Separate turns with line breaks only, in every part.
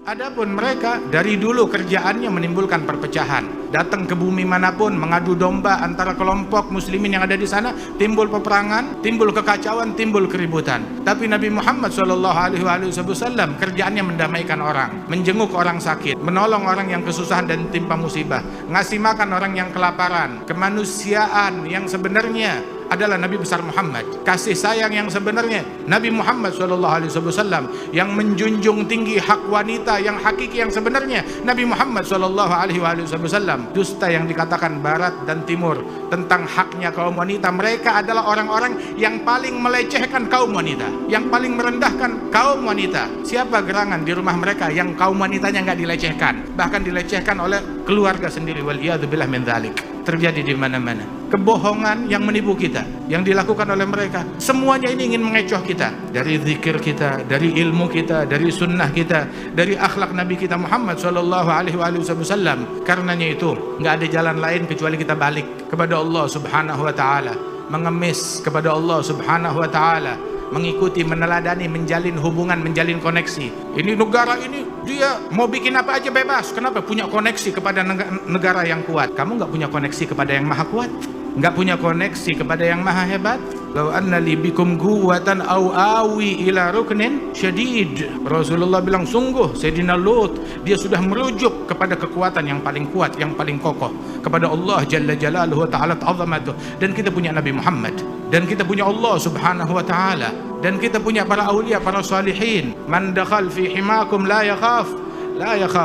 Adapun mereka dari dulu kerjaannya menimbulkan perpecahan. Datang ke bumi manapun mengadu domba antara kelompok muslimin yang ada di sana, timbul peperangan, timbul kekacauan, timbul keributan. Tapi Nabi Muhammad SAW kerjaannya mendamaikan orang, menjenguk orang sakit, menolong orang yang kesusahan dan timpa musibah, ngasih makan orang yang kelaparan. Kemanusiaan yang sebenarnya adalah Nabi besar Muhammad. Kasih sayang yang sebenarnya Nabi Muhammad SAW, yang menjunjung tinggi hak wanita yang hakiki yang sebenarnya Nabi Muhammad SAW. Dusta yang dikatakan barat dan timur tentang haknya kaum wanita, mereka adalah orang-orang yang paling melecehkan kaum wanita, yang paling merendahkan kaum wanita. Siapa gerangan di rumah mereka yang kaum wanitanya nggak dilecehkan, bahkan dilecehkan oleh keluarga sendiri? Waliyadzubillah min dzalik. Terjadi di mana-mana. Kebohongan yang menipu kita, yang dilakukan oleh mereka, semuanya ini ingin mengecoh kita dari zikir kita, dari ilmu kita, dari sunnah kita, dari akhlak Nabi kita Muhammad SAW. Karenanya itu nggak ada jalan lain kecuali kita balik kepada Allah Subhanahu Wa Taala, mengemis kepada Allah Subhanahu Wa Taala, mengikuti, meneladani, menjalin hubungan, menjalin koneksi. Ini negara ini dia mau bikin apa aja bebas. Kenapa? Punya koneksi kepada negara yang kuat. Kamu nggak punya koneksi kepada yang maha kuat, nggak punya koneksi kepada yang maha hebat. Lau anna li bikum quwwatan aw awi ila ruknin syadid. Rasulullah bilang, sungguh Sayyidina Lut dia sudah merujuk kepada kekuatan yang paling kuat, yang paling kokoh, kepada Allah Jalla Jalaluhu wa Ta'ala ta'zamatuh. Dan kita punya Nabi Muhammad, dan kita punya Allah Subhanahu wa Ta'ala, dan kita punya para aulia, para salihin. Man dakhal fi himakum la yakhaf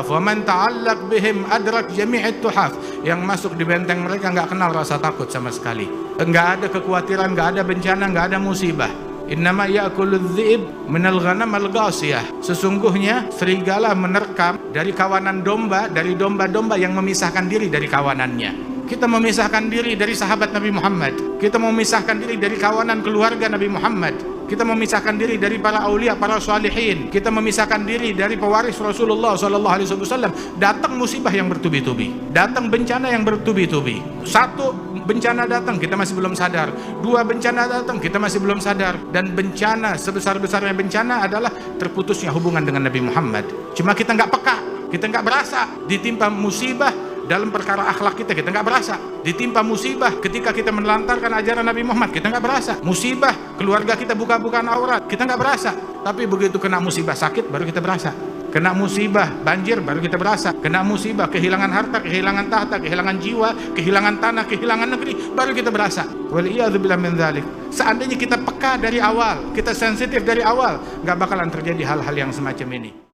wa man ta'allaq bihim adrak jami'at tuhaf. Yang masuk di benteng mereka nggak kenal rasa takut sama sekali, nggak ada kekhawatiran, nggak ada bencana, nggak ada musibah. Innama ya'kuludz dhi'b minal ghanam al-ghasiyah. Sesungguhnya serigala menerkam dari kawanan domba, dari domba-domba yang memisahkan diri dari kawanannya. Kita memisahkan diri dari sahabat Nabi Muhammad, kita memisahkan diri dari kawanan keluarga Nabi Muhammad, kita memisahkan diri dari para aulia, para salihin, kita memisahkan diri dari pewaris Rasulullah SAW. Datang musibah yang bertubi-tubi, datang bencana yang bertubi-tubi. Satu bencana datang, kita masih belum sadar. Dua bencana datang, kita masih belum sadar. Dan bencana, sebesar-besarnya bencana adalah terputusnya hubungan dengan Nabi Muhammad. Cuma kita nggak peka, kita nggak berasa. Ditimpa musibah dalam perkara akhlak kita nggak berasa. Ditimpa musibah ketika kita menelantarkan ajaran Nabi Muhammad, kita nggak berasa. Musibah keluarga kita buka-bukaan aurat, kita nggak berasa. Tapi begitu kena musibah sakit, baru kita berasa. Kena musibah banjir, baru kita berasa. Kena musibah kehilangan harta, kehilangan tahta, kehilangan jiwa, kehilangan tanah, kehilangan negeri, baru kita berasa. Waliyadzubillah min dzalik. Seandainya kita peka dari awal, kita sensitif dari awal, nggak bakalan terjadi hal-hal yang semacam ini.